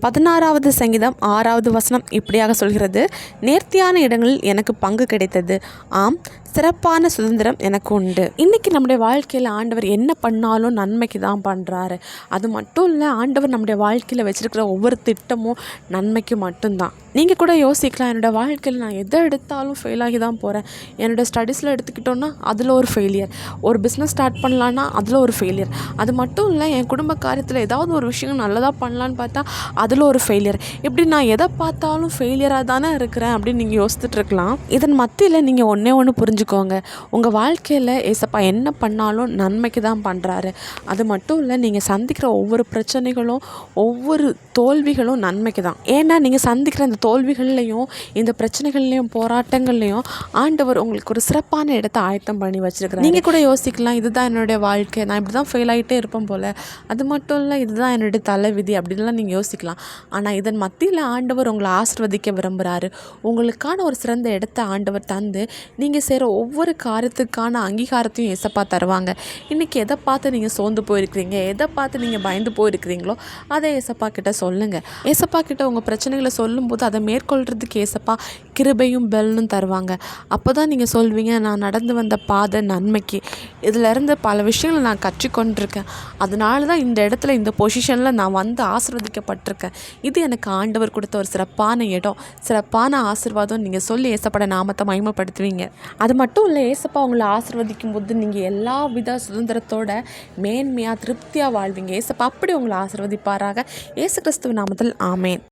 16வது சங்கீதம் 6வது வசனம் இப்படியாக சொல்கிறது, நேர்த்தியான இடங்களில் எனக்கு பங்கு கிடைத்தது, ஆம் சிறப்பான சுதந்திரம் எனக்கு உண்டு. இன்றைக்கி நம்முடைய வாழ்க்கையில் ஆண்டவர் என்ன பண்ணாலும் நன்மைக்கு தான் பண்ணுறாரு. அது மட்டும் இல்லை, ஆண்டவர் நம்முடைய வாழ்க்கையில் வச்சுருக்கிற ஒவ்வொரு திட்டமும் நன்மைக்கு மட்டும்தான். நீங்கள் கூட யோசிக்கலாம், என்னோடய வாழ்க்கையில் நான் எதை எடுத்தாலும் ஃபெயிலாகி தான் போகிறேன். என்னோடய ஸ்டடீஸில் எடுத்துக்கிட்டோன்னா அதில் ஒரு ஃபெயிலியர், ஒரு பிஸ்னஸ் ஸ்டார்ட் பண்ணலான்னா அதில் ஒரு ஃபெயிலியர். அது மட்டும் இல்லை, என் குடும்ப காரியத்தில் ஏதாவது ஒரு விஷயம் நல்லதாக பண்ணலான்னு பார்த்தா அதில் ஒரு ஃபெயிலியர். இப்படி நான் எதை பார்த்தாலும் ஃபெயிலியராக தானே இருக்கிறேன் அப்படின்னு நீங்கள் யோசிச்சுட்டு இருக்கலாம். இதன் மத்தியில் நீங்கள் ஒன்று புரிஞ்சுக்கோங்க, உங்கள் வாழ்க்கையில் ஏசப்பா என்ன பண்ணாலும் நன்மைக்கு தான் பண்ணுறாரு. அது மட்டும் இல்லை, நீங்கள் சந்திக்கிற ஒவ்வொரு பிரச்சனைகளும் ஒவ்வொரு தோல்விகளும் நன்மைக்கு தான். ஏன்னா நீங்கள் சந்திக்கிற இந்த தோல்விகள்லையும் இந்த பிரச்சனைகள்லையும் போராட்டங்கள்லையும் ஆண்டவர் உங்களுக்கு ஒரு சிறப்பான இடத்தை ஆயத்தம் பண்ணி வச்சுருக்கிறார். நீங்கள் கூட யோசிக்கலாம், இதுதான் என்னுடைய வாழ்க்கை, நான் இப்படி தான் ஃபெயில் ஆகிட்டே இருப்பேன் போல், அது மட்டும் இல்லை இதுதான் என்னுடைய தலைவிதி அப்படின்லாம் நீங்கள் யோசிக்கலாம். ஆனால் இதன் மத்தியில் ஆண்டவர் உங்களை ஆசீர்வதிக்க விரும்புகிறாரு. உங்களுக்கான ஒரு சிறந்த இடத்தை ஆண்டவர் தந்து நீங்கள் செய்கிற ஒவ்வொரு காரியத்துக்கான அங்கீகாரத்தையும் ஏசப்பா தருவாங்க. இன்றைக்கி எதை பார்த்து நீங்கள் சோர்ந்து போயிருக்கிறீங்க, எதை பார்த்து நீங்கள் பயந்து போயிருக்கிறீங்களோ அதை ஏசப்பா கிட்ட சொல்லுங்கள். ஏசப்பா கிட்ட உங்கள் பிரச்சனைகளை சொல்லும்போது அதை மேற்கொள்கிறதுக்கு ஏசப்பா கிருபையும் பெல்னும் தருவாங்க. அப்போ தான் நீங்கள் சொல்வீங்க, நான் நடந்து வந்த பாதை நன்மைக்கு, இதிலேருந்து பல விஷயங்களை நான் கற்றுக்கொண்டிருக்கேன், அதனால தான் இந்த இடத்துல இந்த பொசிஷனில் நான் வந்து ஆசீர்வதிக்கப்பட்டிருக்கேன். இது எனக்கு ஆண்டவர் கொடுத்த ஒரு சிறப்பான இடம், சிறப்பான ஆசீர்வாதம் நீங்கள் சொல்லி ஏசப்பட நாமத்தை மகிமைப்படுத்துவீங்க. அது மட்டும் இல்லை, ஏசப்பா உங்களை ஆசீர்வதிக்கும் போது நீங்கள் எல்லா வித சுதந்திரத்தோட மேன்மையாக திருப்தியாக வாழ்வீங்க. ஏசப்பா அப்படி உங்களை ஆசீர்வதிப்பாராக. இயேசு கிறிஸ்துவின் நாமத்தில் ஆமேன்.